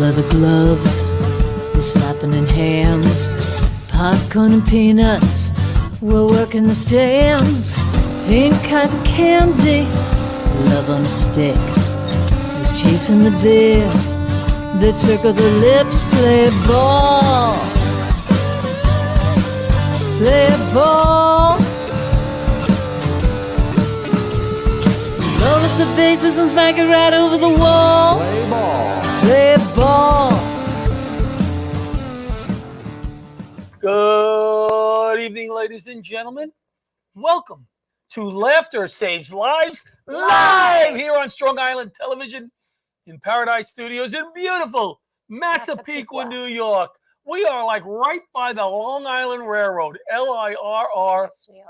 leather gloves, we're slapping in hams, popcorn and peanuts, we're working the stands, pink cotton candy, love on a stick, was chasing the deer, that circle the lips, play ball, play ball. Roll up the bases and smack it right over the wall. Play ball. Play ball. Good evening, ladies and gentlemen. Welcome to Laughter Saves Lives live here on Strong Island Television in Paradise Studios in beautiful Massapequa, New York. We are like right by the Long Island Railroad, LIRR. Yes, we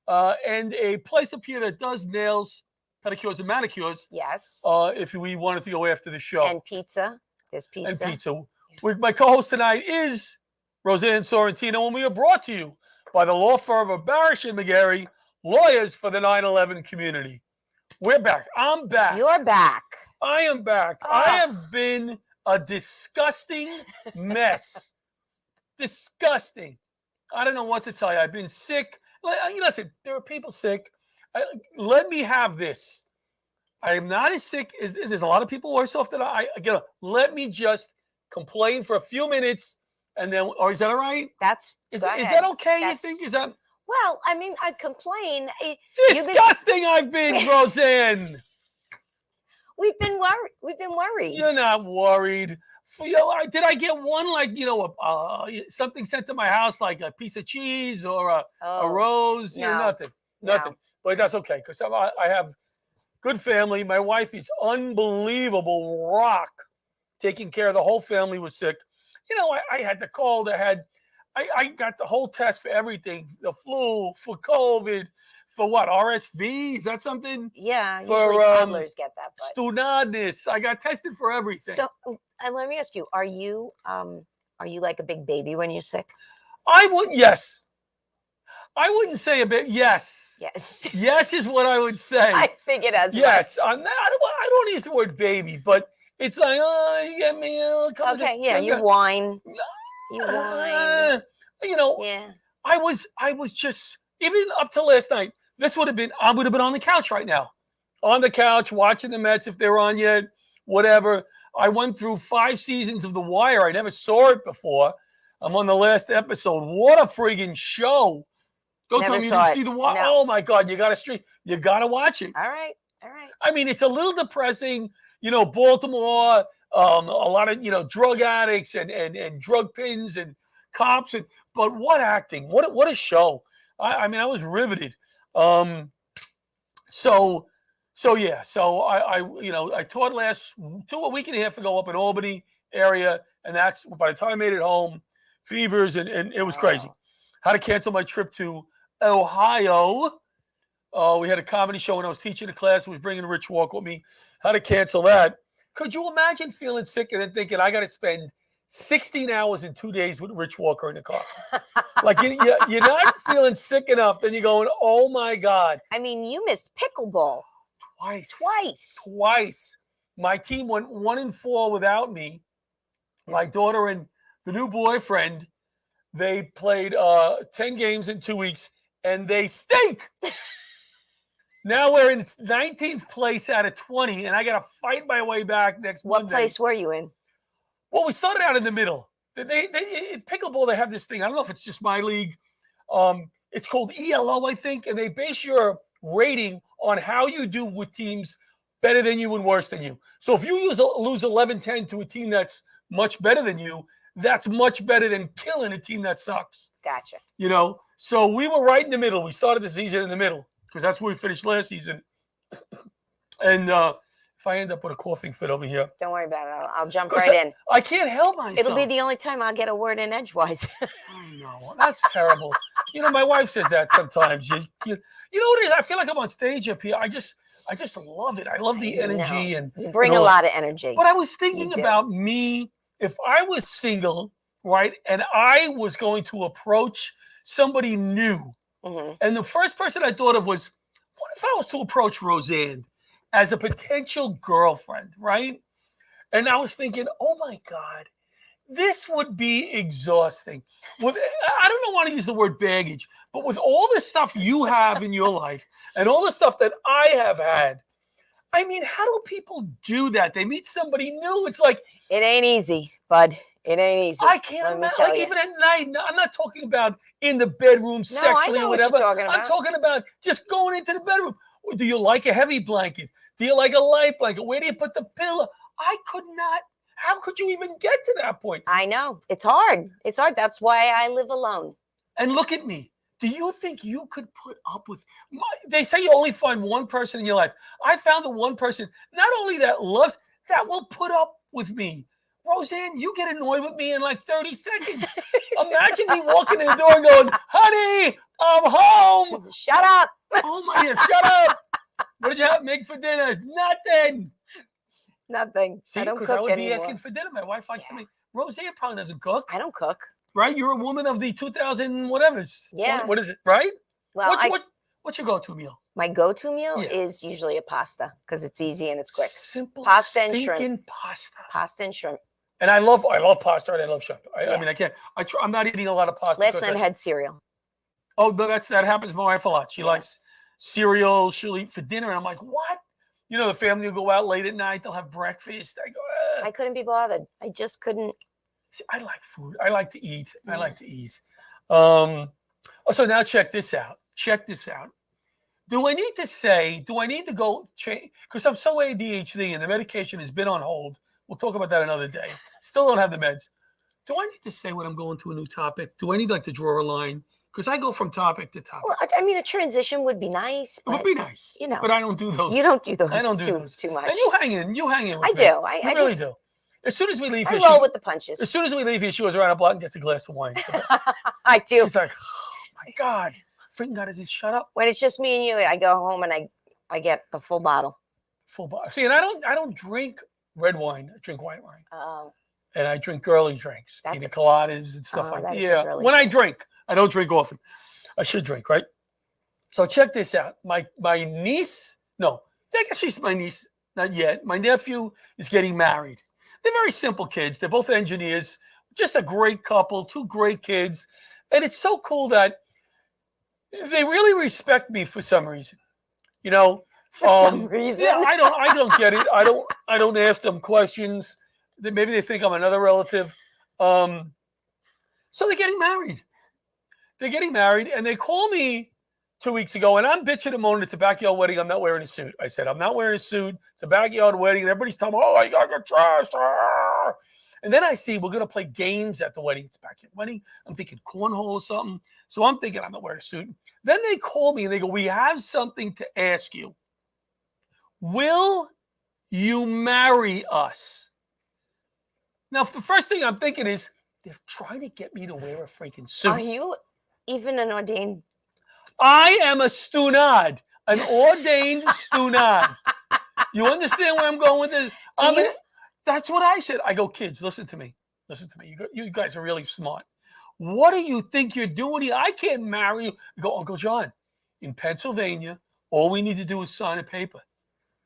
are. And a place up here that does nails, pedicures, and manicures. Yes. If we wanted to go after the show. And pizza. There's pizza. And pizza. My co-host tonight is Roseanne Sorrentino, and we are brought to you by the law firm of Barasch and McGarry, lawyers for the 9/11 community. We're back. I'm back. You're back. I am back. Oh. I have been a disgusting mess. Disgusting. I don't know what to tell you. I've been sick. Listen, there are people sick. Let me have this. I am not as sick as there's a lot of people worse off than I get. Let me just complain for a few minutes, and then, or is that all right? Is that okay? You think? Is that? Well, I mean, I complain. Disgusting. I've been, Roseanne. We've been worried. You're not worried. Did I get one, something sent to my house, like a piece of cheese or a rose? No. Nothing. No. But that's okay, because I have good family. My wife is unbelievable rock, taking care of the whole family was sick. I had the cold. I got the whole test for everything, the flu, for COVID, for what, RSV? Is that something? Yeah, for, usually toddlers get that. Studadness. I got tested for everything. So, and let me ask you, are you like a big baby when you're sick? Yes. I wouldn't say a bit. Yes. Yes. Yes is what I would say. I figured as yes. much. I don't use the word baby, but it's like, you get me. Okay. Yeah. You whine. You whine. Yeah. I was just, even up to last night, I would have been on the couch right now. On the couch, watching the Mets if they're on yet, whatever. I went through 5 seasons of The Wire. I never saw it before. I'm on the last episode. What a friggin' show. Don't tell me you didn't see The Wire. No. Oh, my God. You got to stream. You got to watch it. All right. I mean, it's a little depressing. Baltimore, a lot of, drug addicts and drug pins and cops. But what acting. What a show. I mean, I was riveted. So I taught a week and a half ago up in Albany area. And that's, by the time I made it home, fevers and it was crazy. Had to cancel my trip to Ohio. We had a comedy show when I was teaching a class. I was bringing Rich Walk with me. Had to cancel that. Could you imagine feeling sick and then thinking I got to spend 16 hours in 2 days with Rich Walker in the car? Like you're not feeling sick enough. Then you're going, oh my God. I mean, you missed pickleball. Twice. My team went 1-4 without me. My daughter and the new boyfriend, they played 10 games in 2 weeks, and they stink. Now we're in 19th place out of 20, and I got to fight my way back next Monday. What place were you in? Well, we started out in the middle. They in pickleball, they have this thing. I don't know if it's just my league. It's called ELO, I think, and they base your rating on how you do with teams better than you and worse than you. So if you lose 11-10 to a team that's much better than you, that's much better than killing a team that sucks. Gotcha. So we were right in the middle. We started the season in the middle because that's where we finished last season. And if I end up with a coughing fit over here, don't worry about it. I'll jump right in. I can't help myself. It'll be the only time I'll get a word in edgewise. I know. That's terrible. My wife says that sometimes. You know what it is? I feel like I'm on stage up here. I just love it. I love the energy. And you bring a lot of energy. But I was thinking about me, if I was single, right, and I was going to approach somebody new, and the first person I thought of was, what if I was to approach Roseanne as a potential girlfriend, right? And I was thinking, oh my God, this would be exhausting. I don't want to use the word baggage, but with all the stuff you have in your life and all the stuff that I have had, I mean, how do people do that? They meet somebody new. It's like, It ain't easy, bud. It ain't easy. I can't Let me imagine. tell Like you. even at night, I'm not talking about in the bedroom I sexually know or what you're whatever. talking I'm about. talking about just going into the bedroom. Do you like a heavy blanket? Do you like a light blanket? Where do you put the pillow? I could not. How could you even get to that point? I know. It's hard. It's hard. That's why I live alone. And look at me. Do you think you could put up with they say you only find one person in your life. I found the one person not only that loves, that will put up with me. Roseanne, you get annoyed with me in like 30 seconds. Imagine me walking in the door and going, honey, I'm home. Shut up. Oh my God, shut up. What did you have make for dinner? Nothing. Nothing. See, I don't because cook I would be anymore. asking for dinner. My wife likes to make. Roseanne probably doesn't cook. I don't cook. Right? You're a woman of the 2000 whatever. Yeah. What is it? Right? Well, What's your go-to meal? my go-to meal Yeah. is usually a pasta because it's easy and it's quick. Simple Pasta and shrimp. stinking pasta. Pasta and shrimp. And I love pasta and I love shrimp. I Yeah. mean, I can't. I'm not eating a lot of pasta. Last because night I had cereal. Oh, that happens to my wife a lot. She Yeah. likes cereal. She'll eat for dinner. And I'm like, what? You know, the family will go out late at night. They'll have breakfast. I go, I couldn't be bothered. I just couldn't. See, I like food. I like to eat. I Yeah. like to eat. So now check this out. Check this out. Do I need to go change? Because I'm so ADHD and the medication has been on hold. We'll talk about that another day. Still don't have the meds. Do I need to say when I'm going to a new topic? Do I need like to draw a line? Because I go from topic to topic. Well, I mean, a transition would be nice. It would be nice. You know. But I don't do those. You don't do those. I don't do those. too much. And you hang in. You hang in with I me. do. You I really just, do. As soon as we leave I here, roll with the punches. as soon as we leave here, she goes around a block and gets a glass of wine. I do. She's like, oh my God. Freaking God, is he shut up? When it's just me and you, I go home and I get the full bottle. Full bottle. See, and I don't drink red wine. I drink white wine. Oh. And I drink girly drinks, That's pina coladas and stuff Oh, like that that. is Yeah. really When I good. drink, I don't drink often. I should drink, right? So check this out. My niece, no, I guess she's my niece, not yet. My nephew is getting married. They're very simple kids. They're both engineers, just a great couple, two great kids. And it's so cool that they really respect me for some reason. You know, For some reason. Yeah, I don't get it. I don't ask them questions. Maybe they think I'm another relative. So they're getting married. They're getting married, and they call me 2 weeks ago, and I'm bitching and moaning. It's a backyard wedding. I'm not wearing a suit. I said, I'm not wearing a suit. It's a backyard wedding. And everybody's telling me, oh, I got your dress. Ah. And then I see we're going to play games at the wedding. It's a backyard wedding. I'm thinking cornhole or something. So I'm thinking I'm not wearing a suit. Then they call me, and they go, we have something to ask you. Will you marry us? Now, the first thing I'm thinking is, they're trying to get me to wear a freaking suit. Are you even an ordained? I am a stunad, an ordained stunad. You understand where I'm going with this? That's what I said. I go, kids, listen to me. Listen to me. You guys are really smart. What do you think you're doing here? I can't marry you. I go, Uncle John, in Pennsylvania, all we need to do is sign a paper.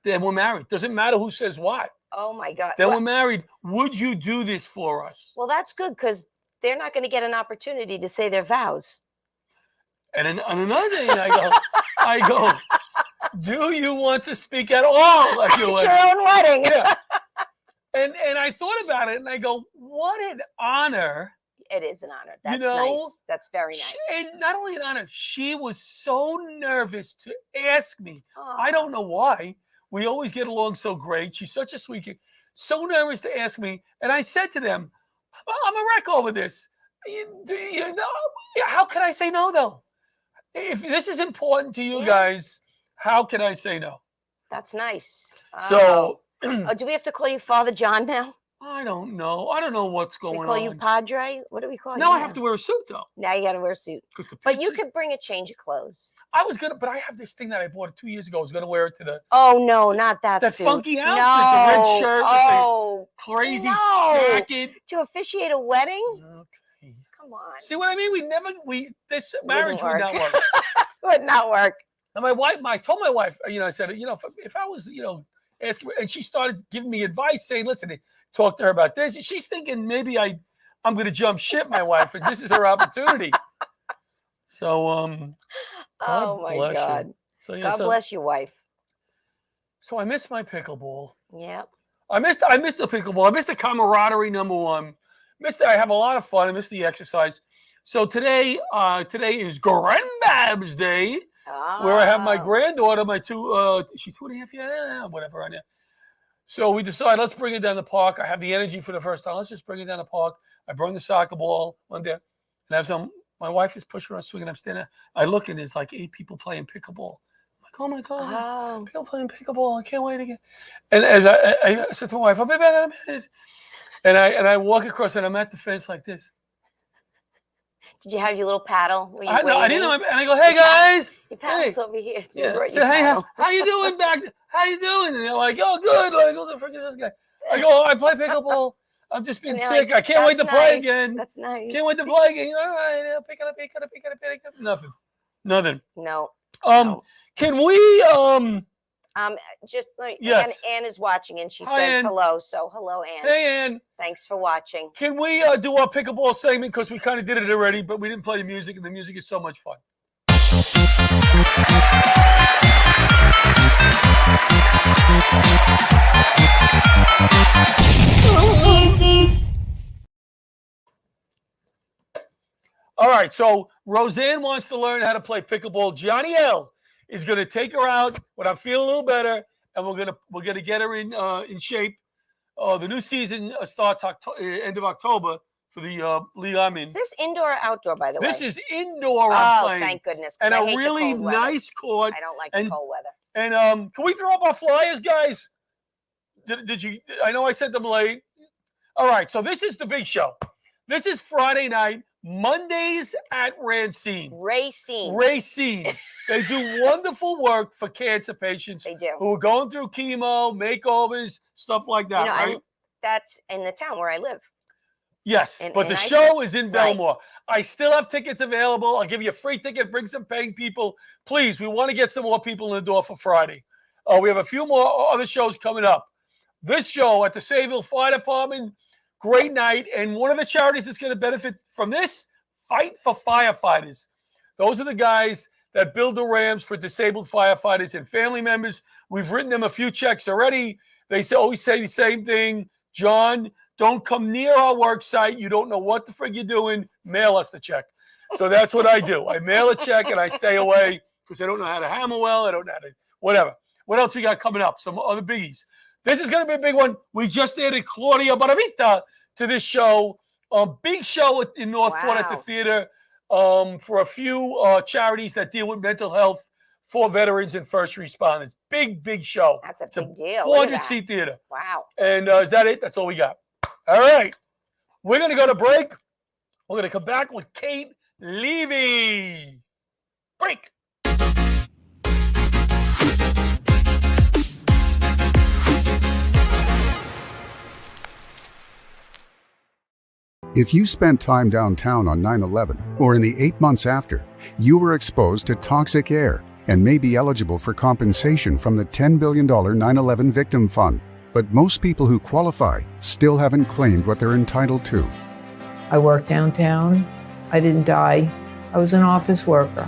Then we're married. Doesn't matter who says what. Oh my God. Then we're married. Would you do this for us? Well, that's good because they're not going to get an opportunity to say their vows. And another thing, I go, do you want to speak at all at your It's wedding? your own wedding. Yeah. And I thought about it, and I go, what an honor. It is an honor. That's know, nice. That's very nice. And not only an honor, she was so nervous to ask me. Aw. I don't know why. We always get along so great. She's such a sweet kid. So nervous to ask me. And I said to them, I'm a wreck over this. You know, how can I say no, though? If this is important to you guys, how can I say no? That's nice. So, Oh, do we have to call you Father John now? I don't know. I don't know what's We going call on. you Padre? What do we call you? Now I have to wear a suit, though. Now you got to wear a suit. 'Cause the But you pictures- could bring a change of clothes. I was going to, but I have this thing that I bought 2 years ago. I was going to wear it to the Oh, no, not that that suit. funky outfit, no. the red shirt with Oh, the crazy no. jacket. to officiate a wedding? Okay. Come on. See what I mean? This marriage would not work. Would not work. And I told my wife, I said, if I was, asking, and she started giving me advice, saying, "Listen, talk to her about this." And she's thinking maybe I'm going to jump ship, my wife, and this is her opportunity. So, God bless God. you. So yeah, God bless your wife. So I missed my pickleball. Yep. I missed the pickleball. I missed the camaraderie, number one. I have a lot of fun. I missed the exercise. So today is Grandbab's Day, where I have my granddaughter, she's 2.5 years, whatever, right now. So we decided, let's bring it down the park. I have the energy for the first time. Let's just bring it down the park. I brought the soccer ball one day, and my wife is pushing around swinging. I'm standing there. I look, and there's like 8 people playing pickleball. I'm like, oh my God, people playing pickleball. I can't wait again. And as I said to my wife, I'll be back in a minute. And I walk across, and I'm at the fence like this. Did you have your little paddle? I didn't know. And I go, hey guys. Your paddle's over here. Yeah. So hey, how you doing back there? How you doing? And they're like, oh, good. Like, who the frick is this guy? I go, I play pickleball. I'm just being sick. Like, I can't wait to play again. That's nice. Can't wait to play again. All right, pick it up. Nothing. No. Can we just like yes. Ann is watching and she Hi, says Ann. hello. So hello, Ann. Hey, Ann. Thanks for watching. Can we do our pickleball segment, because we kind of did it already, but we didn't play the music, and the music is so much fun. All right, so Roseanne wants to learn how to play pickleball. Johnny L is going to take her out when I'm feeling a little better, and we're gonna get her in shape. The new season starts end of October for the league I'm in. Is this indoor or outdoor, by the way? This is indoor. I'm playing. Thank goodness. And a really nice court. I don't like the cold weather. And can we throw up our flyers, guys? Did you? I know I sent them late. All right, so this is the big show. This is Friday night. Mondays at Racine. They do wonderful work for cancer patients. They do. Who are going through chemo, makeovers, stuff like that, right? That's in the town where I live. Yes, but the show is in Belmore. Right. I still have tickets available. I'll give you a free ticket. Bring some paying people. Please, we want to get some more people in the door for Friday. We have a few more other shows coming up. This show at the Sayville Fire Department, great night. And one of the charities that's going to benefit from this, Fight for Firefighters. Those are the guys that build the ramps for disabled firefighters and family members. We've written them a few checks already. They always say the same thing. John, don't come near our work site. You don't know what the frig you're doing. Mail us the check. So that's what I do. I mail a check and I stay away because I don't know how to hammer well. I don't know how to whatever. What else we got coming up? Some other biggies. This is going to be a big one. We just added Claudia Baravita to this show. Big show in Northport at the theater for a few charities that deal with mental health for veterans and first responders. Big show. That's a big deal. 400-seat theater. Wow. And is that it? That's all we got. All right. We're going to go to break. We're going to come back with Kate Levy. Break. If you spent time downtown on 9/11 or in the 8 months after, you were exposed to toxic air and may be eligible for compensation from the $10 billion 9/11 Victim Fund. But most people who qualify still haven't claimed what they're entitled to. I worked downtown. I didn't die. I was an office worker.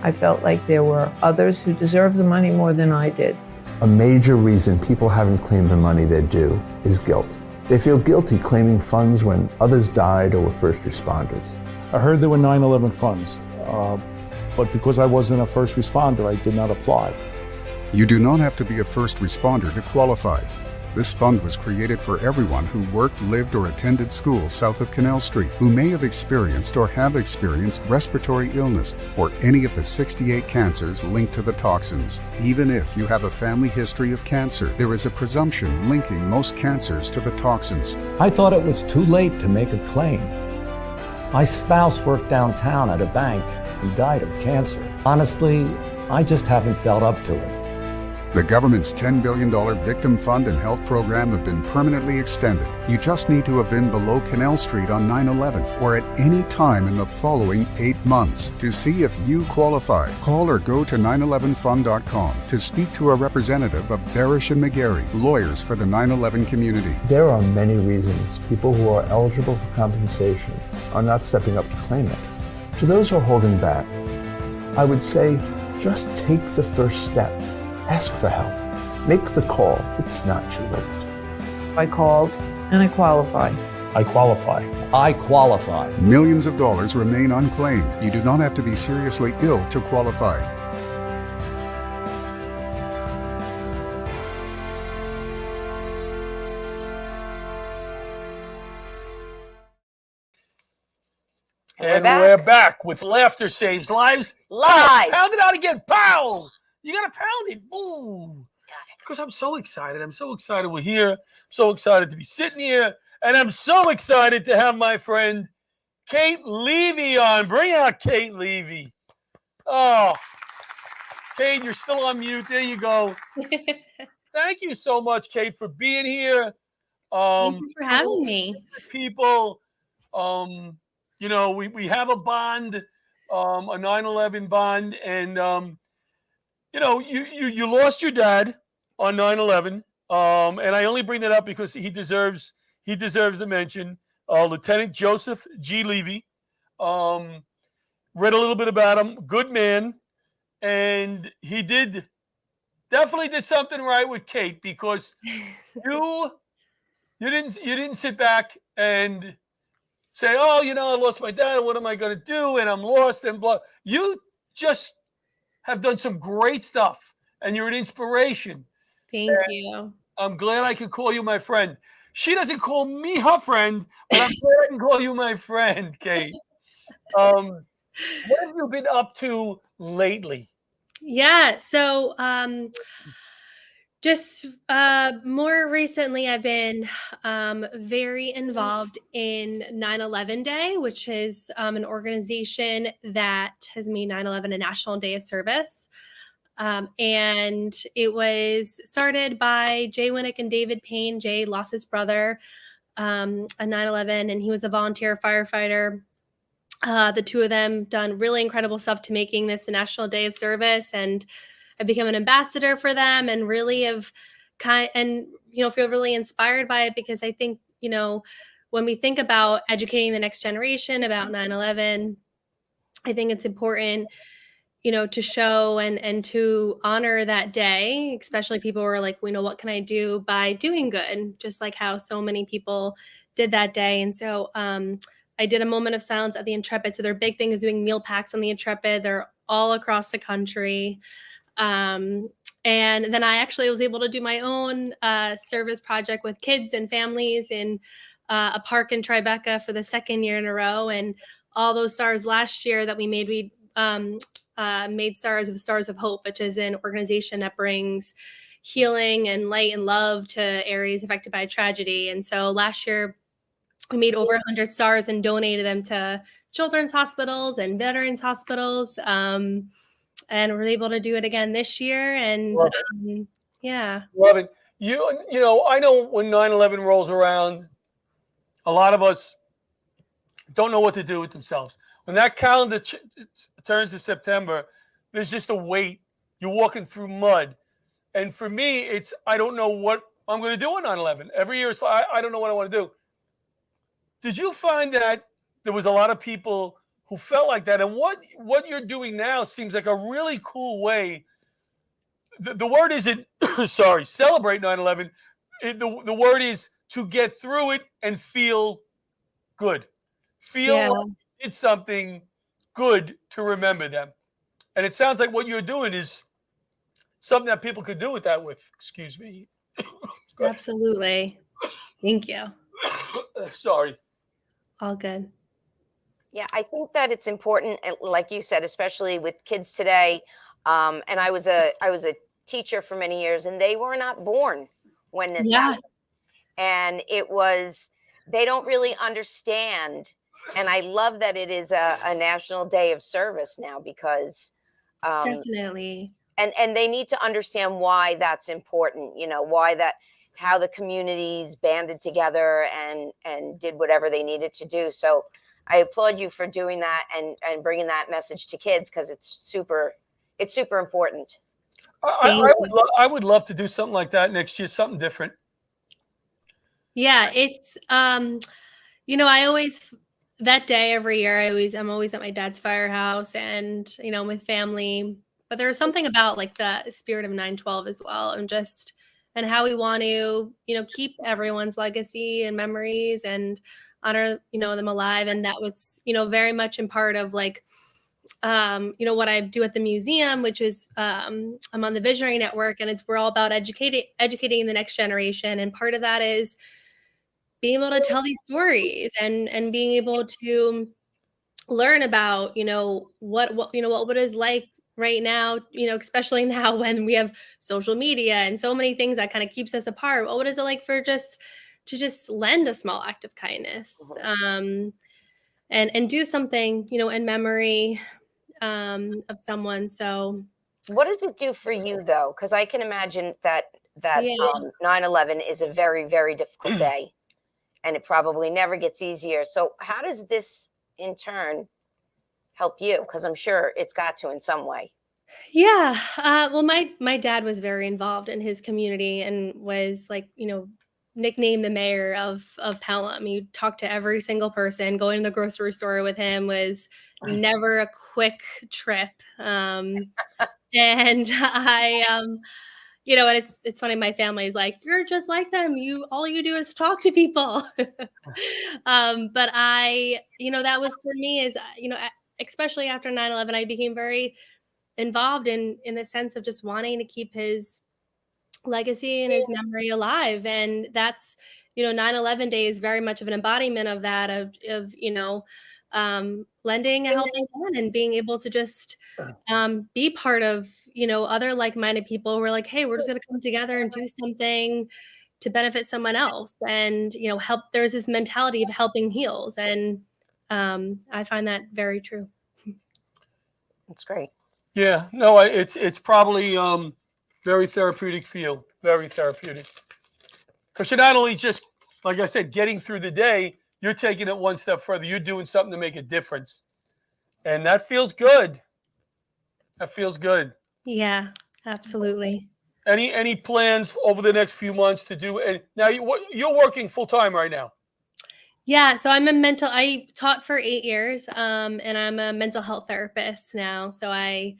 I felt like there were others who deserved the money more than I did. A major reason people haven't claimed the money they're due is guilt. They feel guilty claiming funds when others died or were first responders. I heard there were 9/11 funds, but because I wasn't a first responder, I did not apply. You do not have to be a first responder to qualify. This fund was created for everyone who worked, lived, or attended school south of Canal Street, who may have experienced or have experienced respiratory illness or any of the 68 cancers linked to the toxins. Even if you have a family history of cancer, there is a presumption linking most cancers to the toxins. I thought it was too late to make a claim. My spouse worked downtown at a bank and died of cancer. Honestly, I just haven't felt up to it. The government's $10 billion Victim Fund and Health Program have been permanently extended. You just need to have been below Canal Street on 9/11 or at any time in the following 8 months. To see if you qualify, call or go to 911fund.com to speak to a representative of Barasch and McGarry, lawyers for the 9/11 community. There are many reasons people who are eligible for compensation are not stepping up to claim it. To those who are holding back, I would say just take the first step. Ask for help. Make the call. It's not too late. I called and I qualify. I qualify. I qualify. Millions of dollars remain unclaimed. You do not have to be seriously ill to qualify. And back. we're back with Laughter Saves Lives. Live. Pound it out again. Pow! You got to pound it. Boom. Because I'm so excited. I'm so excited we're here. So excited to be sitting here. And I'm so excited to have my friend Kate Levy on. Bring out Kate Levy. Oh, Kate, you're still on mute. There you go. Thank you so much, Kate, for being here. Thank you for having me. People, you know, we have a bond, a 9/11 bond, and you know, you lost your dad on 9/11, and I only bring that up because he deserves the mention. Lieutenant Joseph G. Levy. Read a little bit about him. Good man, and he definitely did something right with Kate, because you didn't sit back and say, oh, you know, I lost my dad. What am I going to do? And I'm lost and blah. You just have done some great stuff, and you're an inspiration. Thank you. I'm glad I could call you my friend. She doesn't call me her friend, but I'm glad I can call you my friend, Kate. What have you been up to lately? Yeah. So just more recently, I've been very involved in 9/11 Day, which is an organization that has made 9/11 a national day of service. And it was started by Jay Winnick and David Payne. Jay lost his brother on 9/11, and he was a volunteer firefighter. The two of them done really incredible stuff to making this a national day of service, and I've become an ambassador for them, and really have feel really inspired by it, because I think, you know, when we think about educating the next generation about 9/11, I think it's important, you know, to show and to honor that day, especially people who are like, we know, what can I do by doing good? Just like how so many people did that day. And so I did a moment of silence at the Intrepid. So their big thing is doing meal packs on the Intrepid. They're all across the country. And then I actually was able to do my own service project with kids and families in a park in Tribeca for the second year in a row. And all those stars last year that we made, we made stars with Stars of Hope, which is an organization that brings healing and light and love to areas affected by tragedy. And so last year we made over 100 stars and donated them to children's hospitals and veterans hospitals. And we're able to do it again this year. And yeah. Love it. You know, I know when 9/11 rolls around, a lot of us don't know what to do with themselves. When that calendar turns to September, there's just a weight. You're walking through mud. And for me, it's, I don't know what I'm going to do on 9/11. Every year, it's like, I don't know what I want to do. Did you find that there was a lot of people who felt like that? And what you're doing now seems like a really cool way. The word isn't, sorry, celebrate 9/11. The word is to get through it and feel good. Feel like you did something good to remember them. And it sounds like what you're doing is something that people could do with that with. Excuse me. Absolutely. Thank you. Sorry. All good. Yeah, I think that it's important, like you said, especially with kids today. And I was a teacher for many years, and they were not born when this happened. And it was, they don't really understand. And I love that it is a national day of service now, because Definitely. and they need to understand why that's important, you know, how the communities banded together and did whatever they needed to do. So I applaud you for doing that and bringing that message to kids, because it's super important. I would love to do something like that next year, something different. Yeah, it's you know, I always that day every year I'm always at my dad's firehouse and, you know, with family. But there's something about like the spirit of 9/12 as well, and how we want to, you know, keep everyone's legacy and memories and honor, you know, them alive. And that was, you know, very much in part of like you know, what I do at the museum, which is I'm on the Visionary Network, and we're all about educating the next generation. And part of that is being able to tell these stories and being able to learn about, you know, what you know what it is like right now, you know, especially now when we have social media and so many things that kind of keeps us apart. What is it like for just lend a small act of kindness, and do something, you know, in memory of someone. So What does it do for you though? Because I can imagine that yeah. 9/11 is a very, very difficult day, and it probably never gets easier. So how does this in turn help you? Because I'm sure it's got to in some way. Yeah. Well, my dad was very involved in his community and was like, you know, nicknamed the mayor of Pelham. He talked to every single person. Going to the grocery store with him was never a quick trip. And you know, and it's funny. My family is like, you're just like them. All you do is talk to people. But you know, that was for me is, you know, especially after 9/11, I became very involved in the sense of just wanting to keep his legacy and his memory alive. And that's, you know, 9/11 day is very much of an embodiment of that, of you know, lending a helping hand and being able to just be part of, you know, other like-minded people who are like, hey, we're just going to come together and do something to benefit someone else. And, you know, there's this mentality of helping heals. And I find that very true. That's great. Yeah, no, it's probably very therapeutic for you, very therapeutic. Because you're not only just, like I said, getting through the day, you're taking it one step further. You're doing something to make a difference, and that feels good. That feels good. Yeah, absolutely. Any plans over the next few months to do? And now you're working full time right now. Yeah, so I taught for 8 years, and I'm a mental health therapist now. So I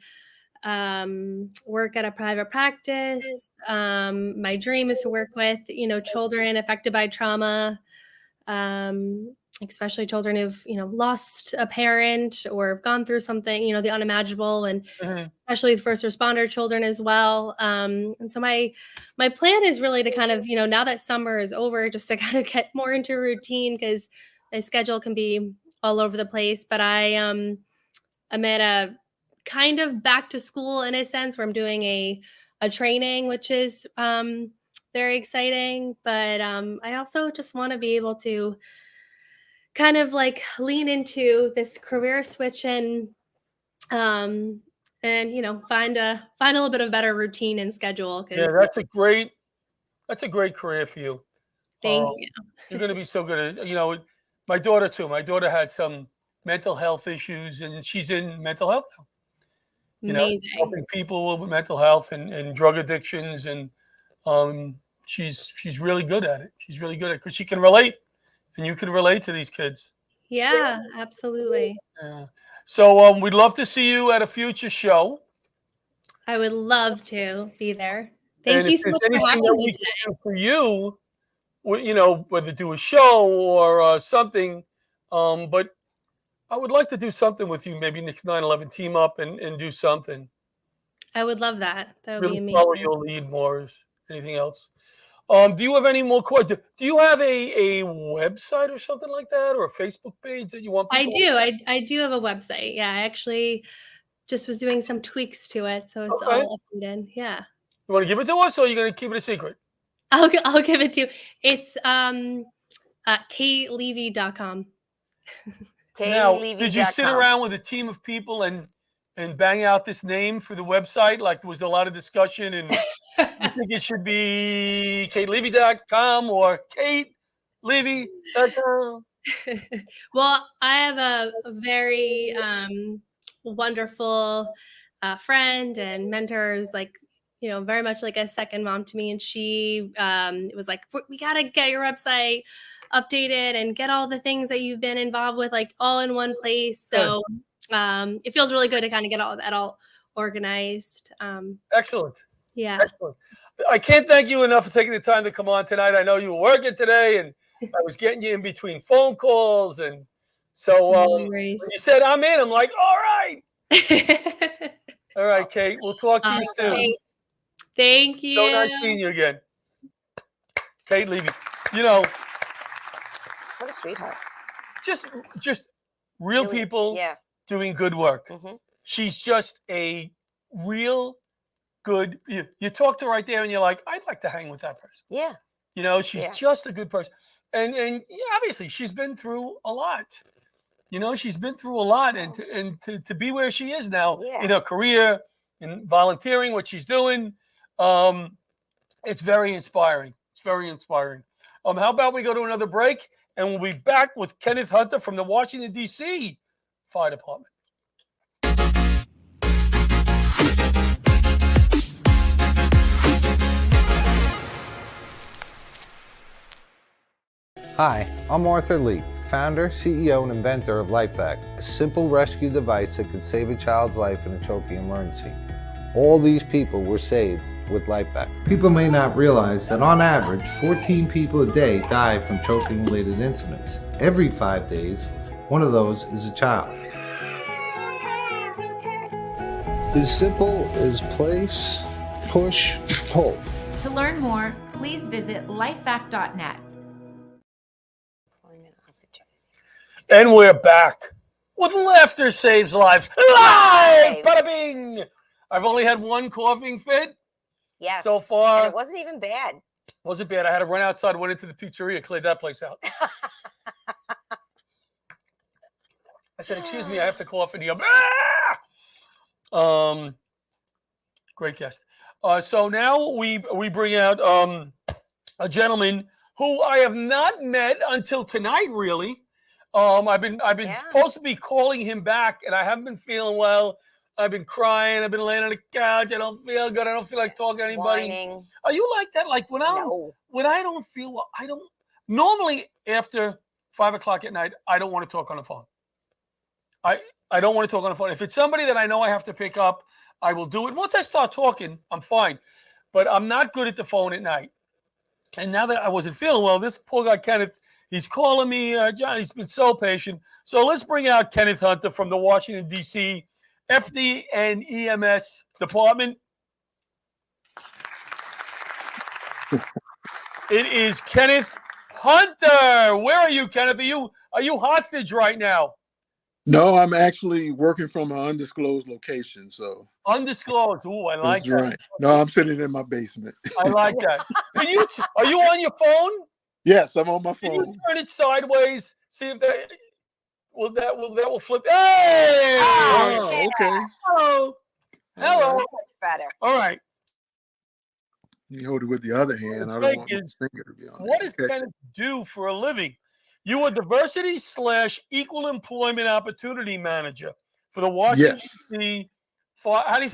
work at a private practice. My dream is to work with, you know, children affected by trauma, especially children who've, you know, lost a parent or have gone through something, you know, the unimaginable, and Mhm. especially the first responder children as well. And so my plan is really to kind of, you know, now that summer is over, just to kind of get more into routine, because my schedule can be all over the place. But I'm at a kind of back to school in a sense, where I'm doing a training, which is very exciting. But I also just want to be able to kind of like lean into this career switch um and you know, find a little bit of better routine and schedule, Yeah, because that's a great career for you. thank Um, you. you're going to be so good at, you know, my daughter too. My daughter had some mental health issues, and she's in mental health now. You know, Amazing. helping people with mental health and drug addictions, and um, she's really good at it. She's really good at it because she can relate, and you can relate to these kids. Yeah, absolutely. Yeah. So we'd love to see you at a future show. I would love to be there. And Thank if you so there's much for anything having that me we today. can do for you, you know, whether do a show or something, but I would like to do something with you, maybe next 9/11 team up and do something. I would love that. That would be Really follow amazing. your lead more. Is anything else? Do you have any more questions? Do you have a website or something like that, or a Facebook page that you want I people? do. I do have a website. Yeah, I actually just was doing some tweaks to it, so it's Okay. all updated. Yeah. You want to give it to us, or are you going to keep it a secret? I'll give it to you. It's katelevy.com. Now, did you sit KayleeLevy.com. around with a team of people and and bang out this name for the website? Like there was a lot of discussion, and you think it should be KateLevy.com or KateLevy.com? Well, I have a very wonderful friend and mentor who's like, very much like a second mom to me. And she was like, we got to get your website updated and get all the things that you've been involved with, like all in one place. So it feels really good to kind of get all that all organized. Excellent. Yeah. Excellent. I can't thank you enough for taking the time to come on tonight. I know you were working today, and I was getting you in between phone calls. And so when you said I'm in, I'm like, all right. All right, Kate. We'll talk to you soon. Thank you. So nice seeing you again. Kate Levy. What a sweetheart. Just real really, people doing good work. She's just a real good. You talk to her right there, and you're like, I'd like to hang with that person. Yeah. She's just a good person, and obviously she's been through a lot. She's been through a lot, and to be where she is now in her career and volunteering, what she's doing, it's very inspiring. It's very inspiring. How about we go to another break, and we'll be back with Kenneth Hunter from the Washington, D.C. Fire Department. Hi, I'm Arthur Lee, founder, CEO, and inventor of LifeVac, a simple rescue device that could save a child's life in a choking emergency. All these people were saved with LifeVac. People may not realize that on average, 14 people a day die from choking-related incidents. Every 5 days, one of those is a child. As simple as place, push, pull. To learn more, please visit lifevac.net. And we're back with Laughter Saves Lives. Live! Bada bing! I've only had one coughing fit. Yeah. So far. And it wasn't even bad. Wasn't bad. I had to run outside, went into the pizzeria, cleared that place out. I said, excuse me, I have to cough in here. Great guest. So now we bring out a gentleman who I have not met until tonight, really. I've been supposed to be calling him back, and I haven't been feeling well. I've been crying. I've been laying on the couch. I don't feel good. I don't feel like talking to anybody. Whining. Are you like that? Like when I don't feel well, I don't. Normally after 5 o'clock at night, I don't want to talk on the phone. I don't want to talk on the phone. If it's somebody that I know I have to pick up, I will do it. Once I start talking, I'm fine. But I'm not good at the phone at night. And now that I wasn't feeling well, this poor guy Kenneth, he's calling me, John. He's been so patient. So let's bring out Kenneth Hunter from the Washington, D.C. FD and EMS department. It is Kenneth Hunter. Where are you, Kenneth? Are you hostage right now? No, I'm actually working from an undisclosed location. So undisclosed. Ooh, I like that. Right. No, I'm sitting in my basement. I like that. Are you on your phone? Yes, I'm on my phone. Can you turn it sideways? See if that will flip. Hey! Oh, okay. Hello. Better. All right. You hold it with the other hand. I don't want my finger to be on it. What does Kenneth do for a living? You are diversity/equal employment opportunity manager for the Washington D.C. How do you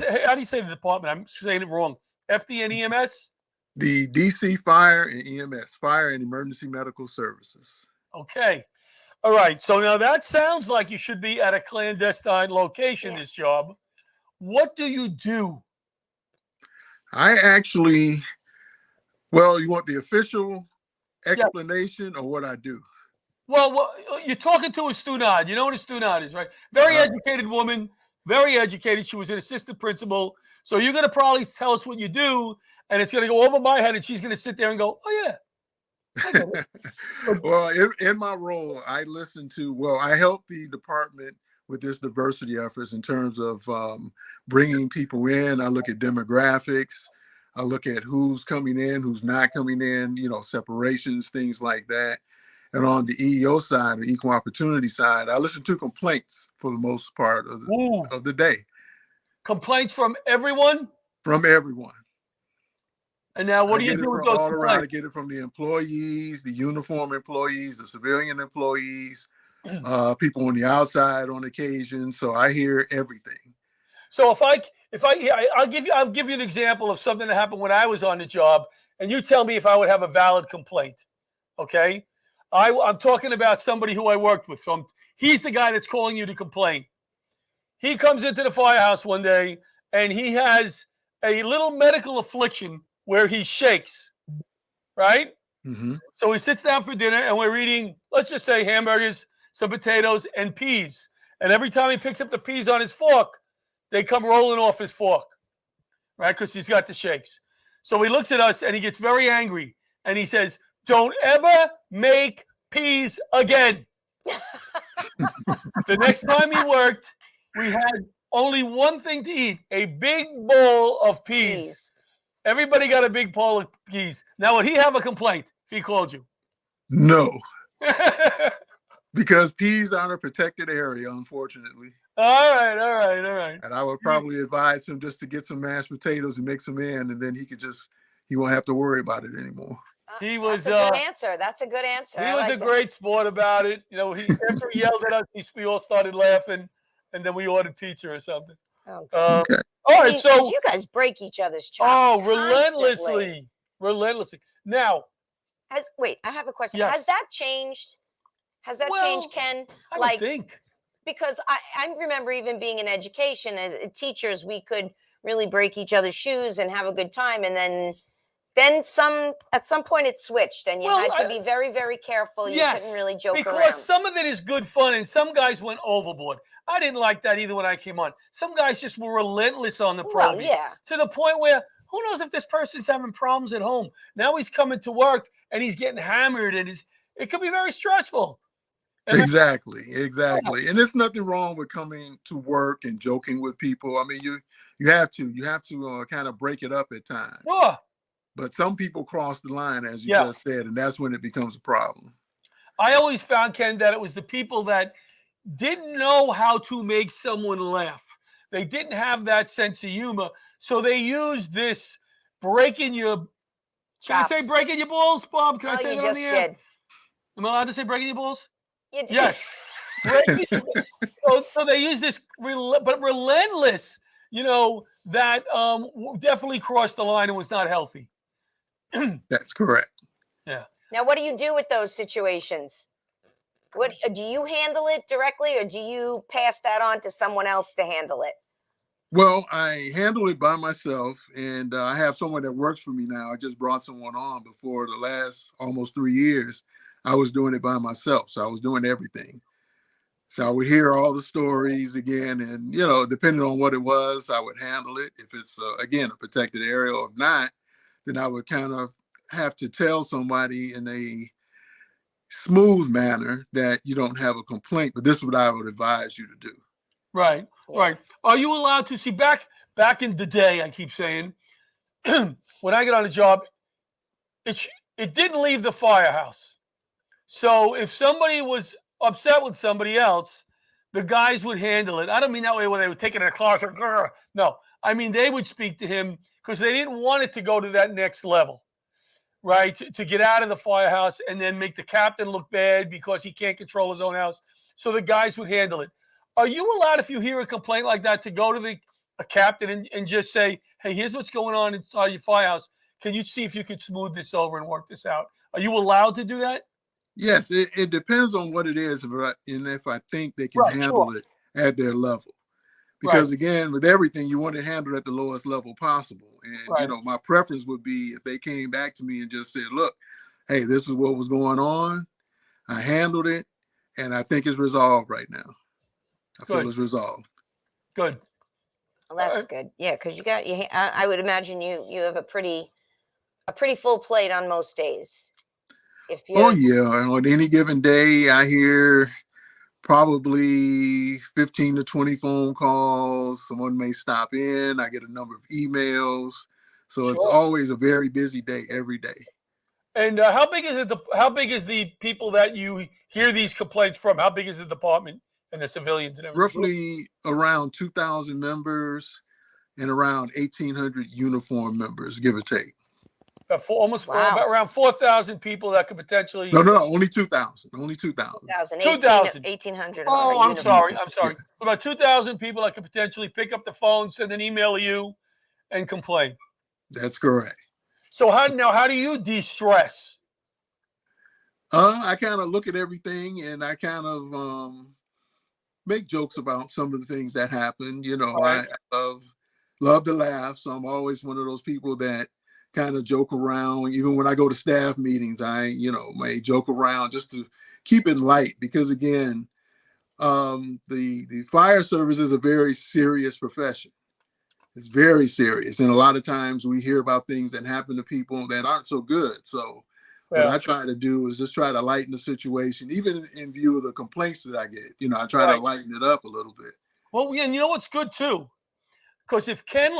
say the department? I'm saying it wrong. FD and EMS. The DC Fire and EMS, Fire and Emergency Medical Services. Okay. All right. So now that sounds like you should be at a clandestine location. This job. What do you do? I actually. Well, you want the official explanation or what I do? Well, you're talking to a student. You know what a student is, right? Very educated woman, very educated. She was an assistant principal. So you're going to probably tell us what you do, and it's going to go over my head, and she's going to sit there and go, oh, yeah. I get it. Well, in my role, I help the department with this diversity efforts in terms of bringing people in. I look at demographics. I look at who's coming in, who's not coming in, separations, things like that. And on the EEO side, the equal opportunity side, I listen to complaints for the most part of the day. Complaints from everyone? From everyone. And now what do you get do it with from those all around. I complaints? get it from the employees, the uniform employees, the civilian employees, people on the outside on occasion. So I hear everything. So I'll give you an example of something that happened when I was on the job, and you tell me if I would have a valid complaint. Okay? I'm talking about somebody who I worked with. He's the guy that's calling you to complain. He comes into the firehouse one day, and he has a little medical affliction where he shakes, right? Mm-hmm. So he sits down for dinner, and we're eating, let's just say, hamburgers, some potatoes, and peas. And every time he picks up the peas on his fork, they come rolling off his fork, right? Because he's got the shakes. So he looks at us, and he gets very angry, and he says, "Don't ever make peas again." The next time he worked, we had only one thing to eat, a big bowl of peas. Everybody got a big bowl of peas. Now, would he have a complaint if he called you? No. Because peas aren't a protected area, unfortunately. All right. And I would probably advise him just to get some mashed potatoes and mix them in, and then he won't have to worry about it anymore. He was That's a good answer. That's a good answer. He was a great sport about it. You know, after he yelled at us, we all started laughing, and then we ordered pizza or something. Okay. All right, so you guys break each other's chops. relentlessly. Now, I have a question. Yes. Has that changed? Has that changed, Ken? I don't think. Because I remember even being in education as teachers, we could really break each other's shoes and have a good time, and then at some point it switched, and you had to be very, very careful. You couldn't really joke around. Because some of it is good fun, and some guys went overboard. I didn't like that either when I came on. Some guys just were relentless on the probing. To the point where who knows if this person's having problems at home. Now he's coming to work and he's getting hammered, and it could be very stressful. Exactly. And there's nothing wrong with coming to work and joking with people. I mean, you have to kind of break it up at times. Sure. But some people cross the line, as you just said, and that's when it becomes a problem. I always found, Ken, that it was the people that didn't know how to make someone laugh. They didn't have that sense of humor. So they used this breaking your... Can I say breaking your balls, Bob? Can I say that on the air? Did. Am I allowed to say breaking your balls? You did. Yes. So they use this, but relentless, that definitely crossed the line and was not healthy. That's correct. Yeah. Now, what do you do with those situations? What do you handle it directly, or do you pass that on to someone else to handle it? Well, I handle it by myself, and I have someone that works for me now. I just brought someone on. Before the last almost 3 years, I was doing it by myself, so I was doing everything. So I would hear all the stories again, and depending on what it was, I would handle it. If it's again a protected area, or if not, then I would kind of have to tell somebody in a smooth manner that you don't have a complaint, but this is what I would advise you to do. Right. Are you allowed to see back in the day? I keep saying, when I got on the job, it didn't leave the firehouse. So if somebody was upset with somebody else, the guys would handle it. I don't mean that way where they would take it in a closet. No, I mean they would speak to him because they didn't want it to go to that next level, right? To get out of the firehouse and then make the captain look bad because he can't control his own house. So the guys would handle it. Are you allowed, if you hear a complaint like that, to go to a captain and just say, "Hey, here's what's going on inside your firehouse. Can you see if you could smooth this over and work this out?" Are you allowed to do that? Yes, it depends on what it is, and if I think they can handle it at their level. Because again, with everything, you want to handle it at the lowest level possible. And my preference would be if they came back to me and just said, "Look, hey, this is what was going on. I handled it, and I think it's resolved right now. I feel it's resolved." Good. Well, that's good. Yeah, because you got I would imagine you have a pretty full plate on most days. On any given day, I hear probably 15 to 20 phone calls. Someone may stop in. I get a number of emails. So it's always a very busy day every day. And how big is it? How big is the people that you hear these complaints from? How big is the department and the civilians and everything? Roughly around 2,000 members. and around 1,800 uniform members, give or take. About around 4,000 people that could potentially. No, only 2,000. Only 2,000. 2,000. 1,800. Oh, I'm sorry. About 2,000 people that could potentially pick up the phone, send an email to you, and complain. That's correct. So how do you de-stress? I kind of look at everything, and I kind of make jokes about some of the things that happen. You know, right. I love to laugh, so I'm always one of those people that kind of joke around. Even when I go to staff meetings, I may joke around just to keep it light, because again, the fire service is a very serious profession. It's very serious, and a lot of times we hear about things that happen to people that aren't so good. So what I try to do is just try to lighten the situation, even in view of the complaints that I get. I try to lighten it up a little bit. Well, and you know what's good too, because if Ken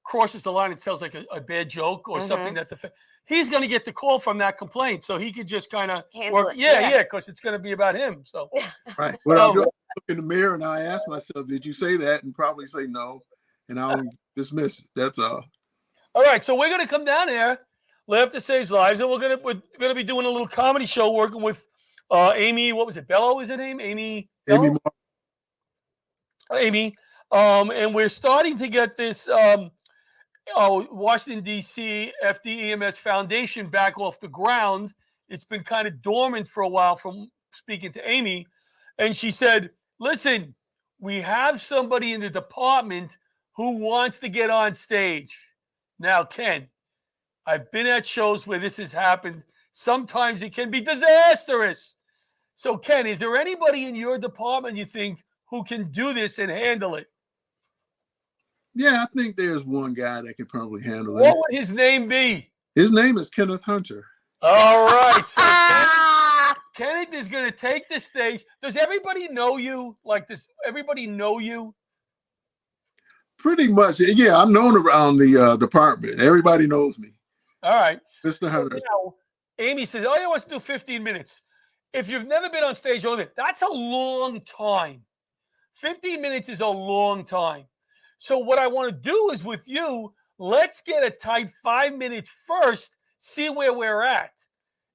crosses the line and tells a bad joke or something that's he's going to get the call from that complaint, so he could just kind of work. Yeah, because it's going to be about him. So right. What I'll do, I look in the mirror and I ask myself, "Did you say that?" And probably say no, and I'll dismiss it. That's all. All right, so we're going to come down here. Laughter Saves Lives, and we're gonna be doing a little comedy show, working with Amy. What was it? Bello is her name? Amy. Amy. And we're starting to get this Washington D.C. FDEMS Foundation back off the ground. It's been kind of dormant for a while from speaking to Amy, and she said, "Listen, we have somebody in the department who wants to get on stage." Now, Ken, I've been at shows where this has happened. Sometimes it can be disastrous. So, Ken, is there anybody in your department you think who can do this and handle it? Yeah, I think there's one guy that could probably handle it. What would his name be? His name is Kenneth Hunter. All right. So Kenneth is going to take the stage. Does everybody know you like this? Everybody know you? Pretty much. Yeah, I'm known around the department. Everybody knows me. All right. Mr. Hunter. Now, Amy says, "Oh, he wants to do 15 minutes. If you've never been on stage, that's a long time. 15 minutes is a long time. So what I want to do is with you, let's get a tight 5 minutes first, see where we're at.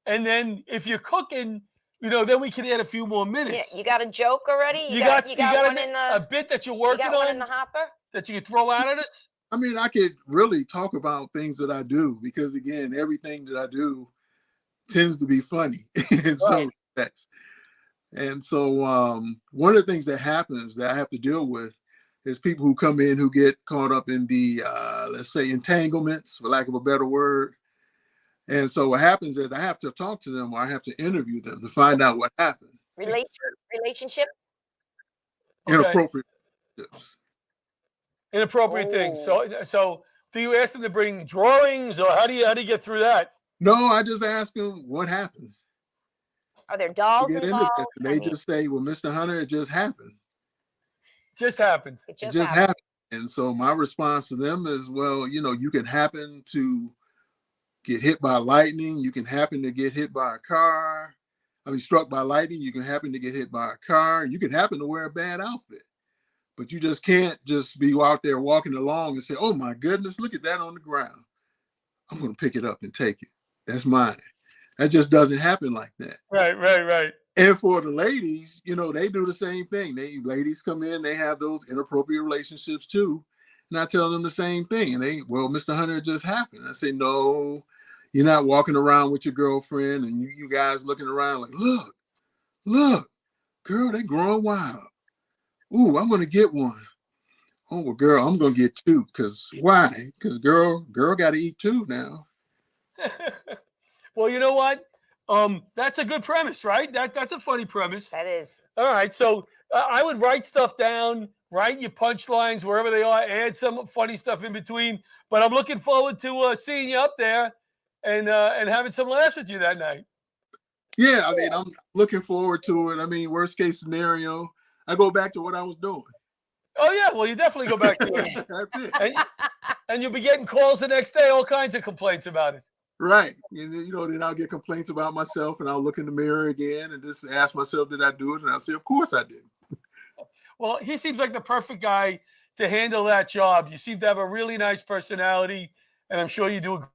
And then if you're cooking, then we can add a few more minutes." Yeah, you got a joke already? You got a bit that you're working on? You got one in the hopper? That you could throw out at us? I mean, I could really talk about things that I do, because again, everything that I do tends to be funny in some respects. And so one of the things that happens that I have to deal with is people who come in who get caught up in the, let's say, entanglements, for lack of a better word. And so what happens is I have to talk to them, or I have to interview them to find out what happened. Relationships? Inappropriate relationships. Inappropriate things. So do you ask them to bring drawings, or how do you get through that? No, I just ask them what happened. Are there dolls involved? They just say, "Well, Mr. Hunter, it just happened." Just happened. It just happened. And so my response to them is, well, you can happen to get hit by lightning. You can happen to get hit by a car. Struck by lightning. You can happen to get hit by a car. You can happen to wear a bad outfit. But you just can't just be out there walking along and say, "Oh my goodness, look at that on the ground. I'm going to pick it up and take it. That's mine." That just doesn't happen like that. Right. And for the ladies, they do the same thing. Ladies come in, they have those inappropriate relationships too. And I tell them the same thing. And "Well, Mr. Hunter, it just happened." I say, "No, you're not walking around with your girlfriend and you guys looking around like, look, girl, they growing wild. Ooh, I'm going to get one. Oh, well, girl, I'm going to get two. Because why? Because girl got to eat too now." Well, you know what? That's a good premise, right? That's a funny premise. That is. All right. So I would write stuff down, write your punchlines wherever they are, add some funny stuff in between. But I'm looking forward to seeing you up there and having some laughs with you that night. Yeah, I'm looking forward to it. Worst case scenario, I go back to what I was doing. Oh, yeah. Well, you definitely go back to it. That's it. And you'll be getting calls the next day, all kinds of complaints about it. Right. And then I'll get complaints about myself, and I'll look in the mirror again and just ask myself, did I do it? And I'll say, of course I did. Well, he seems like the perfect guy to handle that job. You seem to have a really nice personality, and I'm sure you do a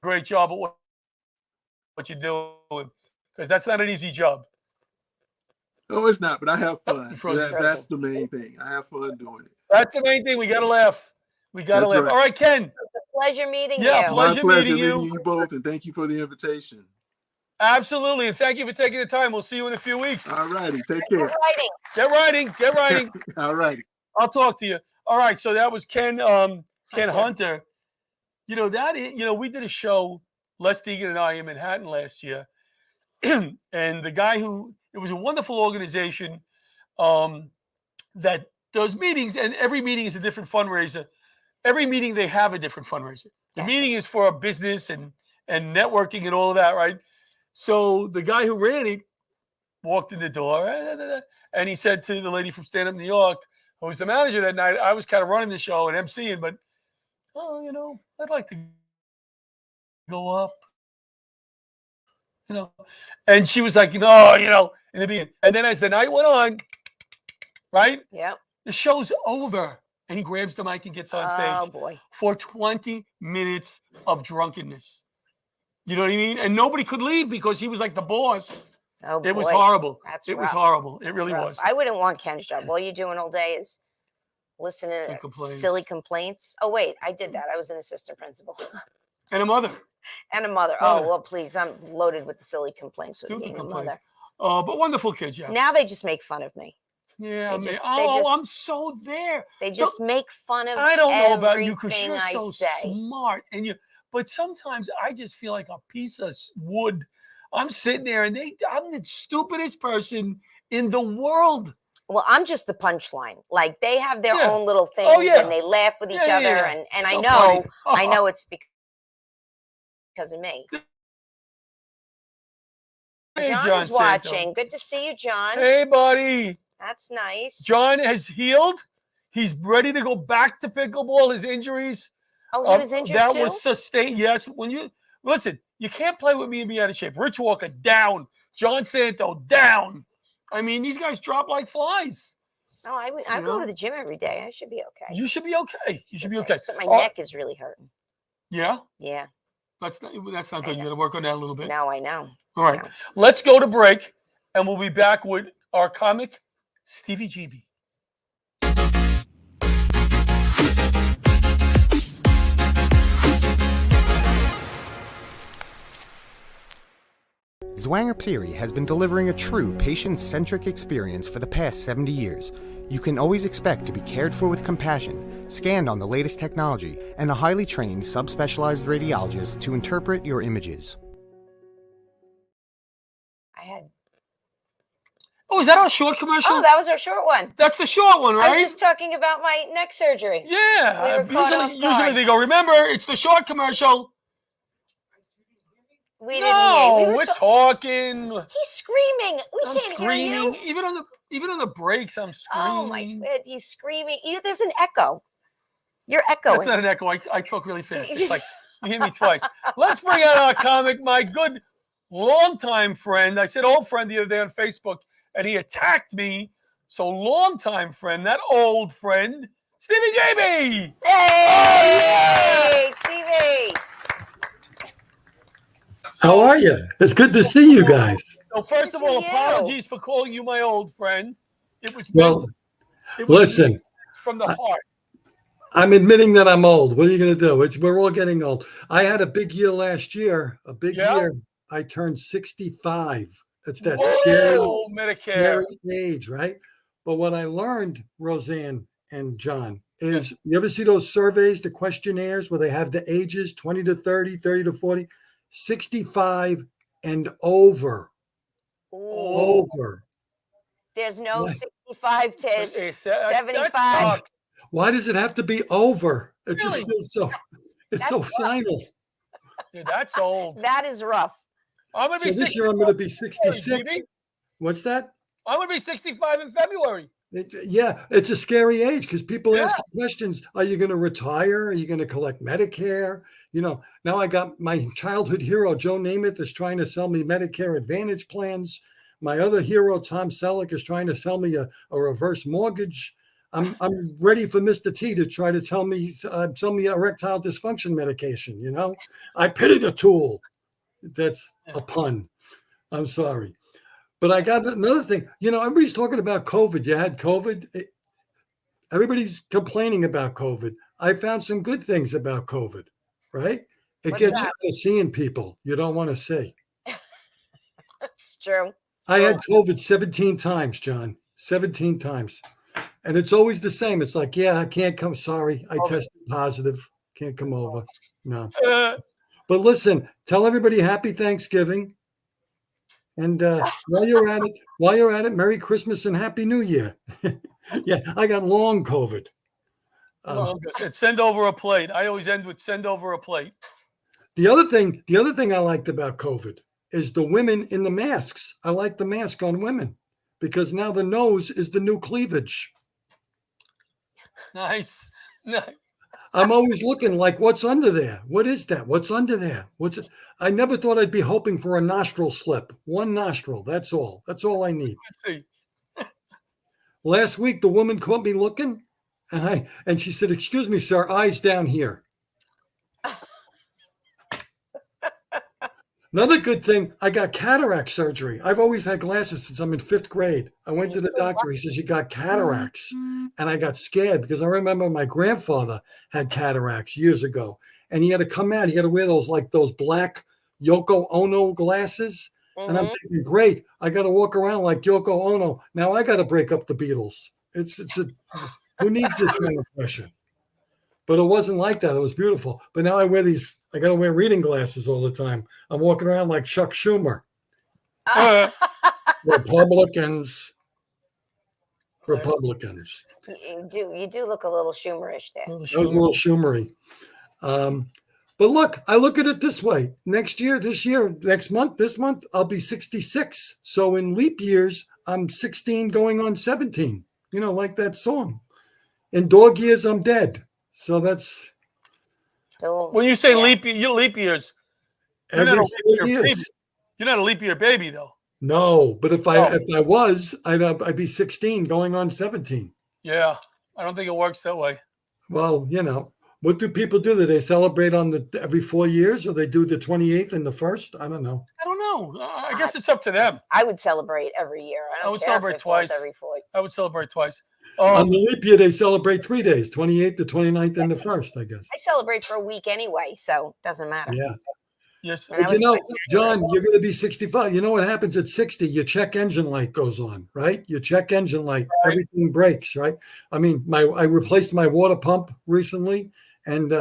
great job at what you're doing, because that's not an easy job. No, it's not, but I have fun. Frozen. That's the main thing. I have fun doing it. That's the main thing. We got to laugh. We got to laugh. Right. All right, Ken. It's a pleasure meeting you. Yeah, pleasure meeting you you. both, and thank you for the invitation. Absolutely, and thank you for taking the time. We'll see you in a few weeks. All righty, take care. Get writing. All righty. I'll talk to you. All right, so that was Ken Hunter. You know, we did a show, Les Deegan and I, in Manhattan last year. And the guy it was a wonderful organization that does meetings, and every meeting is a different fundraiser. Every meeting they have a different fundraiser. The meeting is for a business and networking and all of that, right? So the guy who ran it walked in the door, and he said to the lady from Stand Up New York, who was the manager that night, I was kind of running the show and emceeing, but, I'd like to go up. And she was like, no, in the beginning. And then as the night went on, right? Yeah. The show's over. And he grabs the mic and gets on stage. Oh, boy. For 20 minutes of drunkenness. You know what I mean? And nobody could leave because he was like the boss. Oh, boy. It was horrible. It was horrible. It really was. I wouldn't want Ken's job. All you're doing all day is listening to silly complaints. Oh, wait, I did that. I was an assistant principal. And a mother. Oh, well, please. I'm loaded with the silly complaints. Stupid complaints. But wonderful kids, yeah. Now they just make fun of me. Yeah, I'm so there. They just make fun of I don't know about you because you're I so say. smart. But sometimes I just feel like a piece of wood. I'm sitting there and I'm the stupidest person in the world. Well, I'm just the punchline. Like they have their own little things and they laugh with each other. And so I know it's because of me. Hey, John's watching. Good to see you, John. Hey, buddy. That's nice. John has healed. He's ready to go back to pickleball. His injuries. Oh, he was injured that too? was sustained. Yes. When you listen, you can't play with me and be out of shape. Rich Walker down. John Santo down. I mean, these guys drop like flies. Oh, I go to the gym every day. I should be okay. You should be okay. You should be okay. So my neck is really hurting. Yeah? Yeah. That's not good. You got to work on that a little bit. No, I know. All right. Let's go to break, and we'll be back with our comic, Stevie GB. Zwanger Psiri has been delivering a true patient-centric experience for the past 70 years. You can always expect to be cared for with compassion, scanned on the latest technology, and a highly trained subspecialized radiologist to interpret your images. Oh, is that our short commercial? Oh, that was our short one. That's the short one, right? I was just talking about my neck surgery. Yeah. Usually they go, remember, it's the short commercial. We didn't hear. We're talking. He's screaming. I'm screaming. Even on the breaks, I'm screaming. Oh my God, he's screaming. There's an echo. You're echoing. That's not an echo. I talk really fast. It's like you hit me twice. Let's bring out our comic, my good longtime friend. I said old friend the other day on Facebook, and he attacked me. So longtime friend, not old friend, Stevie JB. Hey, Stevie. How are you? It's good to see you guys. So first of all, apologies for calling you my old friend. It was listen, from the heart. I'm admitting that I'm old. What are you going to do? We're all getting old. I had a big year last year. A big year. I turned 65. It's that scary age, right? But what I learned, Roseanne and John, is you ever see those surveys, the questionnaires where they have the ages 20 to 30, 30 to 40? 65 and over. Over. There's no 65 to 75. Why does it have to be over? It just feels so. It's so final. Dude, that's old. That is rough. I'm gonna be this year I'm going to be 66. What's that? I'm going to be 65 in February. It's a scary age because people ask questions. Are you going to retire? Are you going to collect Medicare? Now I got my childhood hero, Joe Namath, is trying to sell me Medicare Advantage plans. My other hero, Tom Selleck, is trying to sell me a reverse mortgage. I'm ready for Mr. T to try to tell me erectile dysfunction medication. You know, I pity the tool. That's a pun. I'm sorry. But I got another thing. You know, everybody's talking about COVID. You had COVID. Everybody's complaining about COVID. I found some good things about COVID, right? It gets you out of seeing people you don't want to see. It's true. I had COVID 17 times, John. 17 times. And it's always the same. It's like, yeah, I can't come. Sorry, I tested positive. Can't come over. No. But listen, tell everybody happy Thanksgiving. And while you're at it, Merry Christmas and Happy New Year. Yeah, I got long COVID. Send over a plate. I always end with send over a plate. The other thing I liked about COVID is the women in the masks. I like the mask on women because now the nose is the new cleavage. Nice. I'm always looking like, what's under there? What is that? What's under there? I never thought I'd be hoping for a nostril slip. One nostril. That's all. That's all I need. Let's see. Last week, the woman caught me looking, and she said, "Excuse me, sir, eyes down here." Another good thing, I got cataract surgery. I've always had glasses since I'm in 5th grade. I went to the doctor. He says, "You got cataracts." And I got scared because I remember my grandfather had cataracts years ago. And he had to come out. He had to wear those black Yoko Ono glasses. Mm-hmm. And I'm thinking, great, I got to walk around like Yoko Ono. Now I got to break up the Beatles. Who needs this kind of pressure? But it wasn't like that. It was beautiful. But now I got to wear reading glasses all the time. I'm walking around like Chuck Schumer. Republicans. You do look a little Schumerish there. That was a little Schumery. But look, I look at it this way. This month, I'll be 66. So in leap years, I'm 16 going on 17. You know, like that song. In dog years, I'm dead. So that's. When you say leap years, you're not a leap year baby, though. No, but if I was, I'd be 16 going on 17. Yeah, I don't think it works that way. Well, you know, what do people do? Do they celebrate on every 4 years, or they do the 28th and the 1st? I don't know. I don't know. I guess it's up to them. I would celebrate every year. I would celebrate twice. I would celebrate twice. On the leap year, they celebrate 3 days, 28th, the 29th, and the 1st, I guess. I celebrate for a week anyway, so it doesn't matter. Yeah. Yes. You know, John, you're going to be 65. You know what happens at 60? Your check engine light goes on, right? Your check engine light, everything breaks, right? I mean, I replaced my water pump recently, and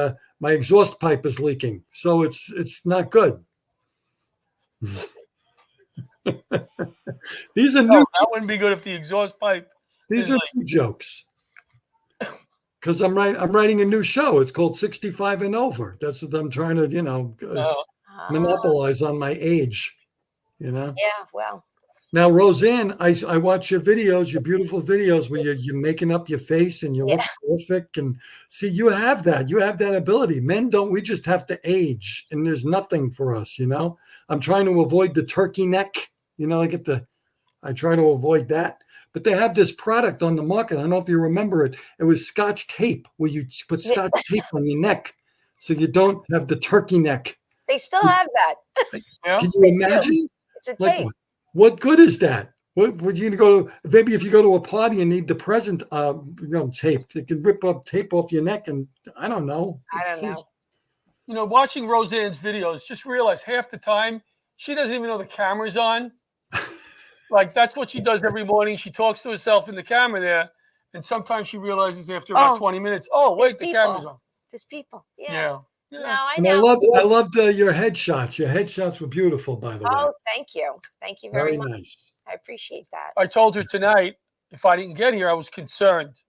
my exhaust pipe is leaking, so it's not good. These are new. That wouldn't be good if the exhaust pipe. These are new jokes. Because I'm writing a new show. It's called 65 and Over. That's what I'm trying to, monopolize on my age. You know. Yeah. Well. Now, Roseanne, I watch your videos, your beautiful videos where you're making up your face and you look perfect. And see, you have that. You have that ability. Men don't. We just have to age, and there's nothing for us. You know. I'm trying to avoid the turkey neck. You know, I try to avoid that. But they have this product on the market. I don't know if you remember it. It was Scotch tape, where you put Scotch tape on your neck so you don't have the turkey neck. They still have that. Can you imagine? It's a tape. What good is that? What would you go to? Maybe if you go to a party and need the present, tape, it can rip up tape off your neck, and I don't know. I don't know. You know, watching Roseanne's videos, just realize half the time she doesn't even know the camera's on. Like, that's what she does every morning. She talks to herself in the camera there, and sometimes she realizes after about 20 minutes, oh, wait, the camera's on. There's people. Yeah. No, I and know. I loved your headshots. Your headshots were beautiful, by the way. Oh, thank you. Thank you very much. Nice. I appreciate that. I told her tonight, if I didn't get here, I was concerned.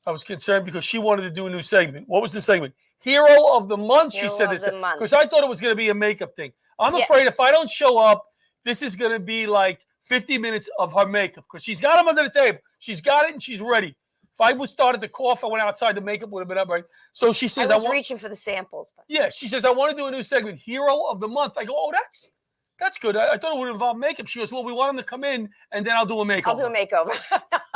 I was concerned because she wanted to do a new segment. What was the segment? Hero of the Month, she said this. Because I thought it was going to be a makeup thing. I'm afraid if I don't show up, this is going to be like 50 minutes of her makeup, because she's got them under the table. She's got it and she's ready. If I was started to cough, I went outside, the makeup would have been up, right? So she says, I was reaching for the samples. But. Yeah, she says, I want to do a new segment, Hero of the Month. I go, oh, that's good. I thought it would involve makeup. She goes, well, we want them to come in and then I'll do a makeover. I'll do a makeover.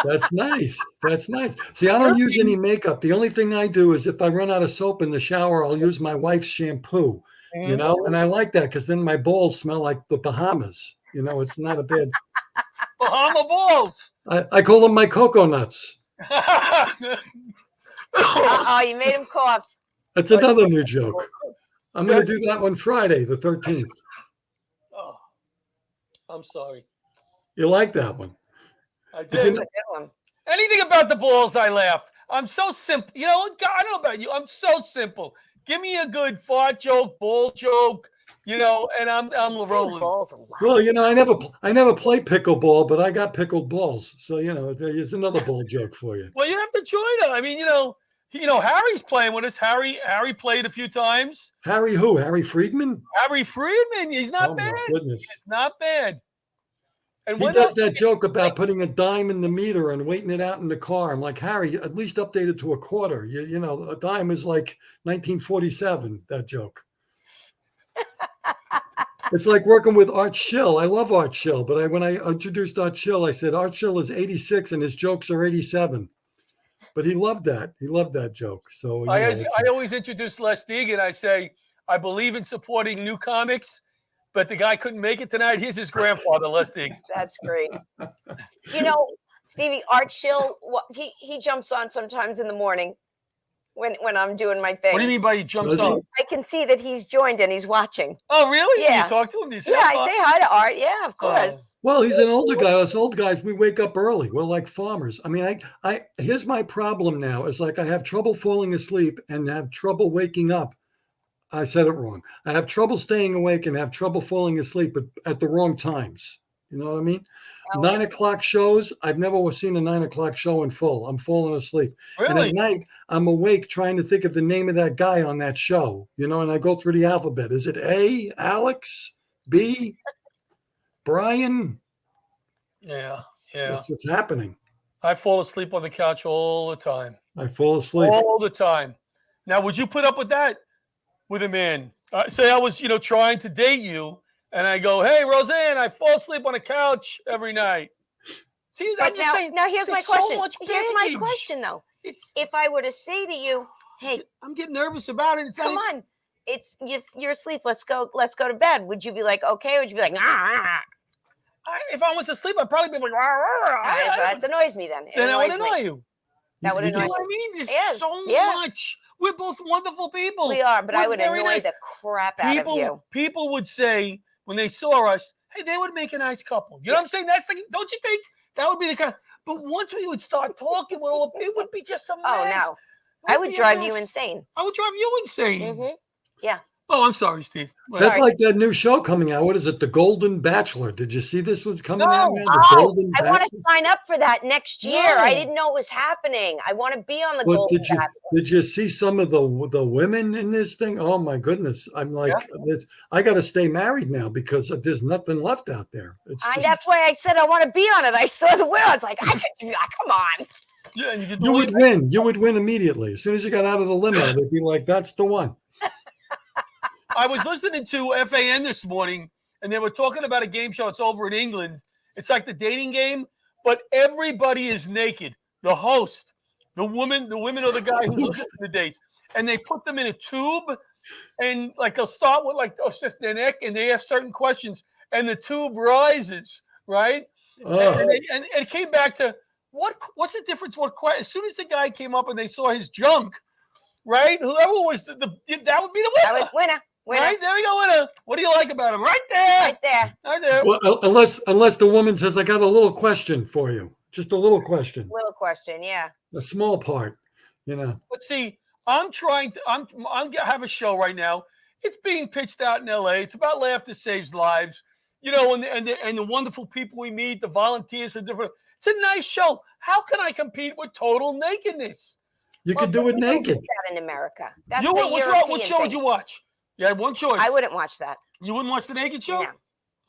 That's nice. That's nice. See, I don't use any makeup. The only thing I do is if I run out of soap in the shower, I'll use my wife's shampoo, you know, and I like that because then my balls smell like the Bahamas. You know, it's not a bad. Bahama balls. I call them my cocoa nuts. Oh, you made him cough. That's another new joke. I'm going to do that one Friday, the 13th. Oh, I'm sorry. You like that one? I did. Anything about the balls, I laugh. I'm so simple. You know, I don't know about you. I'm so simple. Give me a good fart joke, ball joke, you know, and I'm rolling. Well, you know, I never play pickleball, but I got pickled balls. So, you know, there's another ball joke for you. Well, you have to join her. I mean, you know, Harry's playing with us. Harry played a few times. Harry who? Harry Friedman? Harry Friedman. He's not bad. My goodness. He's not bad. And he does that joke about putting a dime in the meter and waiting it out in the car. I'm like, Harry, at least update it to a quarter. You know, a dime is like 1947, that joke. It's like working with Art Schill. I love Art Schill, but when I introduced Art Schill, I said, Art Schill is 86 and his jokes are 87. But he loved that. He loved that joke. So I always introduce Les Deegan. I say, I believe in supporting new comics, but the guy couldn't make it tonight. Here's his grandfather, Les Deegan. That's great. You know, Stevie, Art Schill, he jumps on sometimes in the morning when I'm doing my thing. What do you mean by he jumps on? I can see that he's joined and he's watching. Oh, really? Yeah. You talk to him? You say, I say hi to Art. Yeah, of course. Well, he's an older guy. Us old guys, we wake up early. We're like farmers. I mean, here's my problem now. It's like I have trouble falling asleep and have trouble waking up. I said it wrong. I have trouble staying awake and have trouble falling asleep at the wrong times. You know what I mean? 9 o'clock shows. I've never seen a 9 o'clock show in full. I'm falling asleep. Really? And at night, I'm awake trying to think of the name of that guy on that show. You know, and I go through the alphabet. Is it A, Alex, B, Brian? Yeah. That's what's happening. I fall asleep on the couch all the time. I fall asleep. All the time. Now, would you put up with that with a man? Say I was, trying to date you, and I go, hey, Roseanne, I fall asleep on a couch every night. See, I'm just saying. Now, here's my question. Here's my question, though. If I were to say to you, hey, I'm getting nervous about it. Come on. You're asleep. Let's go to bed. Would you be like, okay? Or would you be like, nah? If I was asleep, I'd probably be like, that annoys me then. Then I would annoy you. That would annoy me. I mean? There's so much. We're both wonderful people. We are, but I would annoy the crap out of you. People would say when they saw us, hey, they would make a nice couple. You know what I'm saying? Don't you think that would be the kind? But once we would start talking, it would be just a mess. Oh no, I would drive you insane. I would drive you insane. Mm-hmm. Yeah. Oh, I'm sorry, Steve. That's like that new show coming out. What is it? The Golden Bachelor. Did you see this was coming out? I want to sign up for that next year. I didn't know it was happening. I want to be on the Golden Bachelor. Did you see some of the women in this thing? Oh my goodness! I'm like, I got to stay married now because there's nothing left out there. That's why I said I want to be on it. I saw the will. I was like, I could do that. Come on. Yeah, and you would win. You would win immediately as soon as you got out of the limo. They'd be like, "That's the one." I was listening to FAN this morning, and they were talking about a game show. It's over in England. It's like the dating game, but everybody is naked. The host, the woman or the guy who looks at the dates, and they put them in a tube, and like they'll start with just their neck, and they ask certain questions, and the tube rises, right? And it came back to what's the difference? As soon as the guy came up and they saw his junk, right? Whoever was that would be the winner. That was winner. Right, there we go, winner. What do you like about him? Right there. Well, unless the woman says, I got a little question for you. Just a little question. Little question, yeah. A small part, But see, I have a show right now. It's being pitched out in LA. It's about laughter saves lives. And the wonderful people we meet, the volunteers are different. It's a nice show. How can I compete with total nakedness? You could do it naked. That in America. That's what show would you watch? You had one choice. I wouldn't watch that. You wouldn't watch the naked show? No.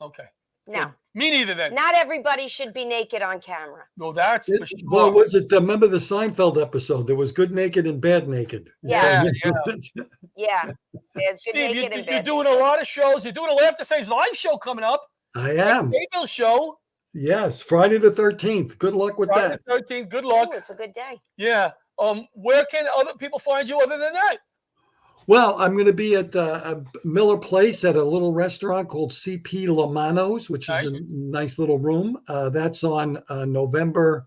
Okay. No. Good. Me neither then. Not everybody should be naked on camera. No, that's for sure. Well, was it? Remember the Seinfeld episode? There was good naked and bad naked. Yeah. Yeah. There's good naked and bad. You're doing a lot of shows. You're doing a Laughter Saves Live show coming up. I am. Gabriel's show. Yes, Friday the 13th. Good luck with Friday that. the 13th. Good luck. Ooh, it's a good day. Yeah. Where can other people find you other than that? Well, I'm going to be at Miller Place at a little restaurant called CP Lomano's, which is a nice little room. That's on November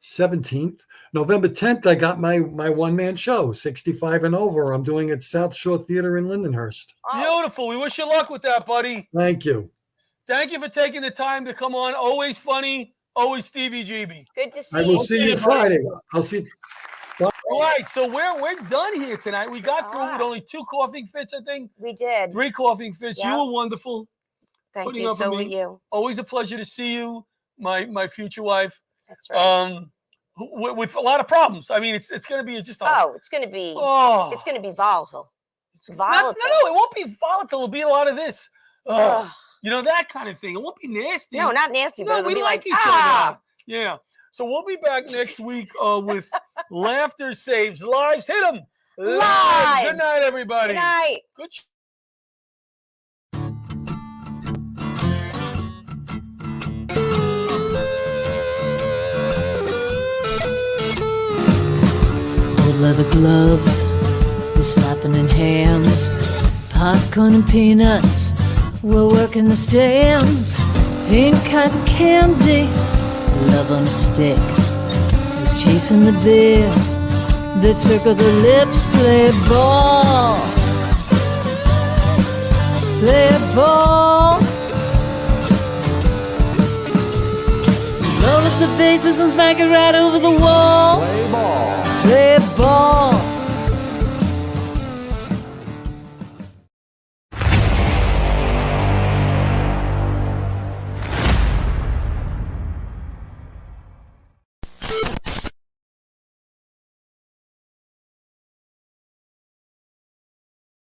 17th. November 10th, I got my one-man show, 65 and over. I'm doing it at South Shore Theater in Lindenhurst. Beautiful. We wish you luck with that, buddy. Thank you. Thank you for taking the time to come on. Always funny. Always Stevie GB. Good to see I you. will see you Friday. I'll see you. All right, so we're done here tonight. We got through with only 2 coughing fits, I think. We did. 3 coughing fits. Yep. You were wonderful. Thank Putting you. up So with were me. you. Always a pleasure to see you, my future wife. That's right. With a lot of problems. I mean, it's going to be just it's going to be volatile. It's volatile. No, it won't be volatile. It'll be a lot of this. You know, that kind of thing. It won't be nasty. No, not nasty, but it'll we be like like, each other. Yeah. So we'll be back next week with Laughter Saves Lives. Hit them. Live. Good night, everybody. Good night. Good. Old leather gloves, we're slapping in hands. Popcorn and peanuts, we're working the stands. Pink cotton candy, love on a stick. Was chasing the beer that circled the lips. Play ball, play ball. Roll up the bases and smack it right over the wall. Play ball. Play ball.